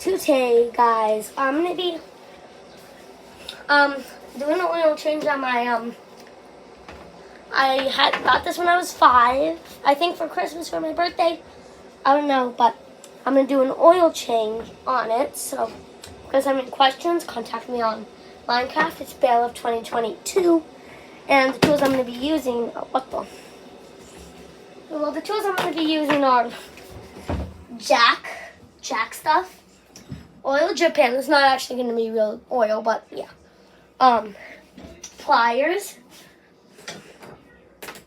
Today, guys, I'm gonna be doing an oil change on my I had got this when I was 5. I think for Christmas for my birthday. I don't know, but I'm gonna do an oil change on it. So, if you guys have any questions, contact me on Minecraft. It's Bale of 2022, and the tools I'm gonna be using. The tools I'm gonna be using are jack stuff. Oil drip pan. It's not actually going to be real oil, but yeah. Pliers,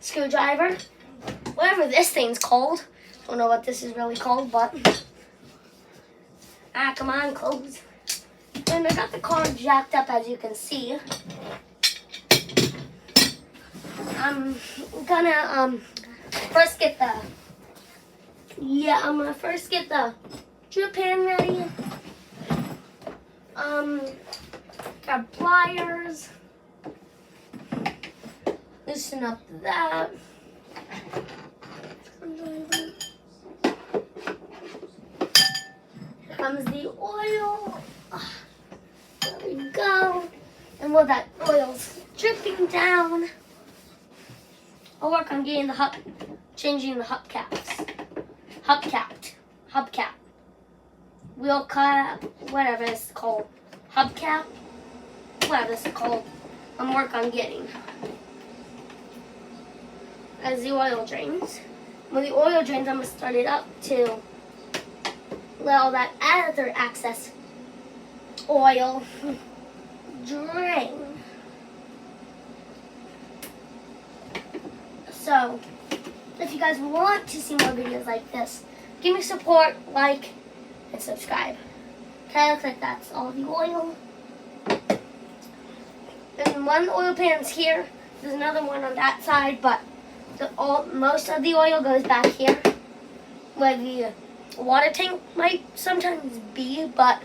screwdriver, whatever this thing's called. Don't know what this is really called, but come on, close. And I got the car jacked up, as you can see. I'm gonna first get the drip pan ready. Got pliers. Loosen up that. Here comes the oil. There we go. And while that oil's dripping down, I'll work on getting changing the hubcaps. Hubcap. Wheel cap, whatever it's called. Hubcap, whatever it's called. I'm working on getting. As the oil drains. When the oil drains, I'm going to start it up to let all that other excess oil drain. So, if you guys want to see more videos like this, give me support, like, and subscribe. Okay, looks like that's all the oil. And one oil pan's here. There's another one on that side, but most of the oil goes back here, where the water tank might sometimes be, but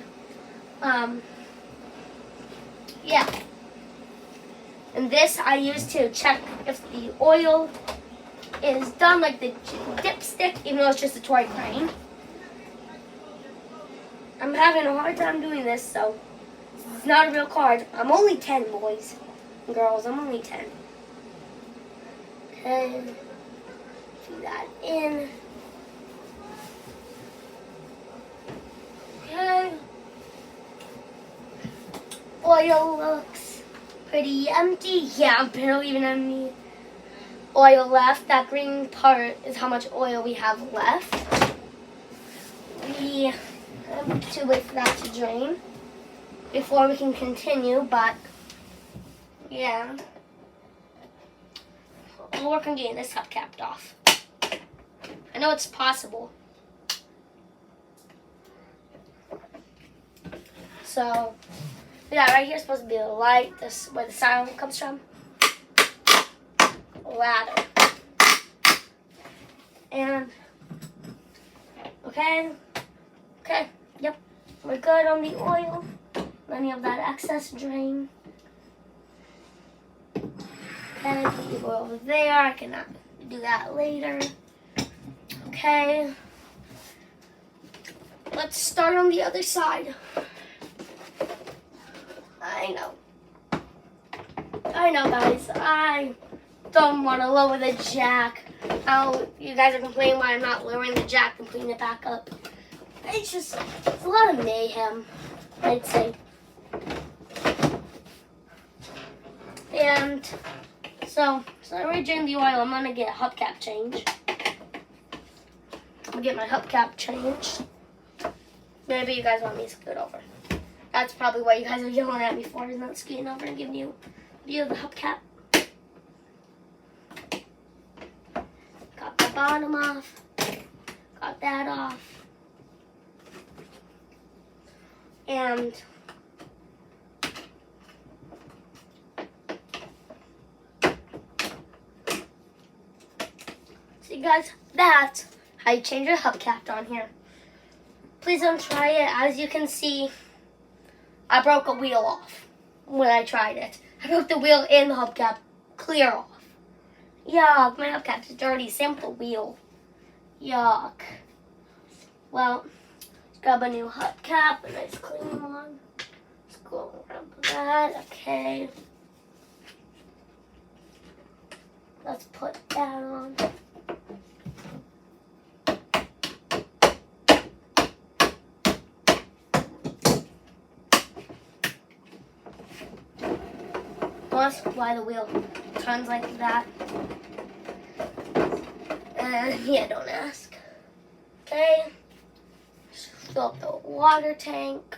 yeah. And this I use to check if the oil is done, like the dipstick, even though it's just a toy crane. I'm having a hard time doing this, so it's not a real card. I'm only 10, boys and girls. I'm only 10. Okay, do that in. Okay. Oil looks pretty empty. Yeah, barely even any oil left. That green part is how much oil we have left. We have to wait for that to drain before we can continue, but yeah. I'll work on getting this hubcap off. I know it's possible. So, yeah, right here is supposed to be the light. This where the sound comes from. Ladder. And okay, yep, we're good on the oil. Any of that excess drain. Okay, put the oil over there. I cannot do that later. Okay, let's start on the other side. I know, guys. I don't want to lower the jack. You guys are complaining why I'm not lowering the jack and putting it back up. It's a lot of mayhem, I'd say. And so I already drained the oil. I'm gonna get a hubcap change. I'm gonna get my hubcap changed. Maybe you guys want me to scoot over. That's probably what you guys are yelling at me for, is not scooting over and giving you a view of the hubcap. Got the bottom off. Got that off. And see, guys, that's how you change your hubcap on here. Please don't try it. As you can see, I broke a wheel off when I tried it. I broke the wheel and the hubcap clear off. Yuck, my hubcap's dirty. Sample wheel. Yuck. Well, Grab a new hubcap, a nice clean one. Let's go around that. Okay. Let's put that on. That's why the wheel turns like that. And yeah, don't ask. Okay. Just fill up the water tank.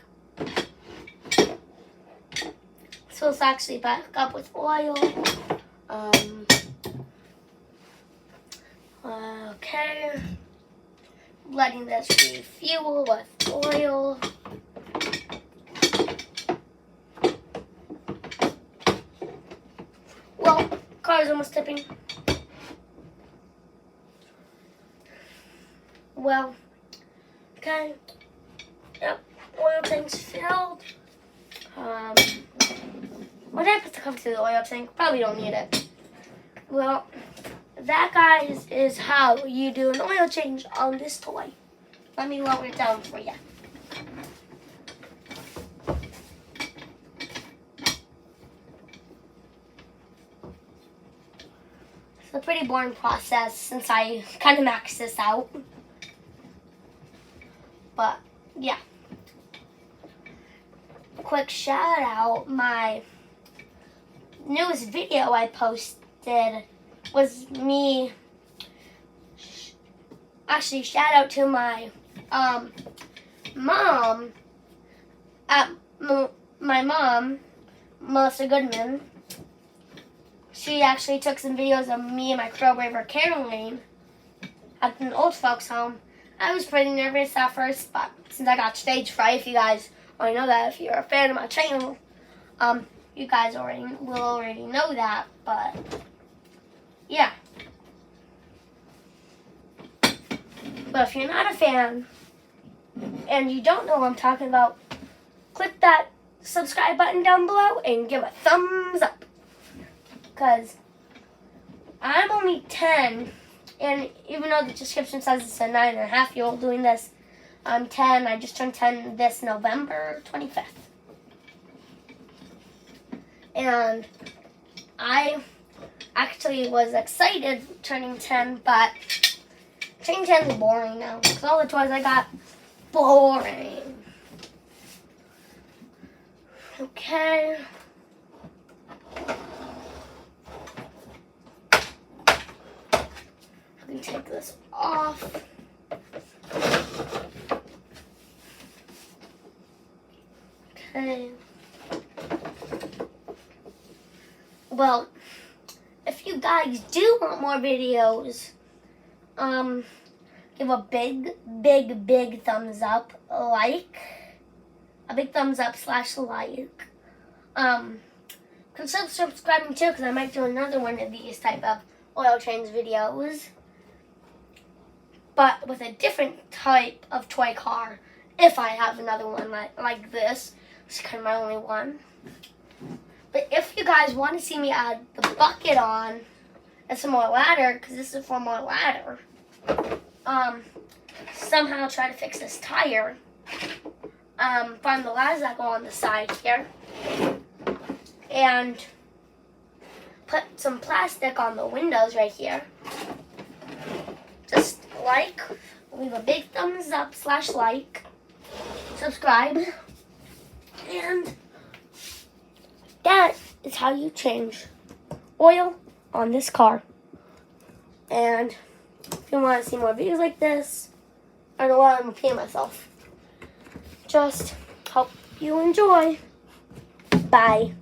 So it's actually back up with oil. Okay. Letting this refuel with oil. Well, car's almost tipping. Well, okay. Yep, oil tank's filled. What happens to come through the oil tank? Probably don't need it. Well, that, guys, is how you do an oil change on this toy. Let me lower it down for you. It's a pretty boring process since I kind of maxed this out. But, yeah. Quick shout out, my newest video I posted was me. Actually, shout out to my mom. My mom, Melissa Goodman. She actually took some videos of me and my crow braver Caroline at an old folks home. I was pretty nervous at first, but since I got stage fright, if you guys already know that, if you're a fan of my channel, you guys will already know that, but yeah. But if you're not a fan and you don't know what I'm talking about, click that subscribe button down below and give a thumbs up. Because I'm only 10, and even though the description says it's a 9.5-year-old doing this, I'm 10. I just turned 10 this November 25th. And I actually was excited turning 10, but turning 10 is boring now. Because all the toys I got, boring. Okay. I can take this off. Okay. Well, if you guys do want more videos, give a big thumbs up, a big thumbs up /like. Consider subscribing too, because I might do another one of these type of oil change videos, but with a different type of toy car. If I have another one like this, it's kind of my only one. But if you guys want to see me add the bucket on and some more ladder, because this is for more ladder, somehow try to fix this tire, find the ladders that go on the side here, and put some plastic on the windows right here. Just leave a big thumbs up /like, subscribe, and that is how you change oil on this car. And if you want to see more videos like this, I don't know why I'm repeating myself. Just hope you enjoy. Bye.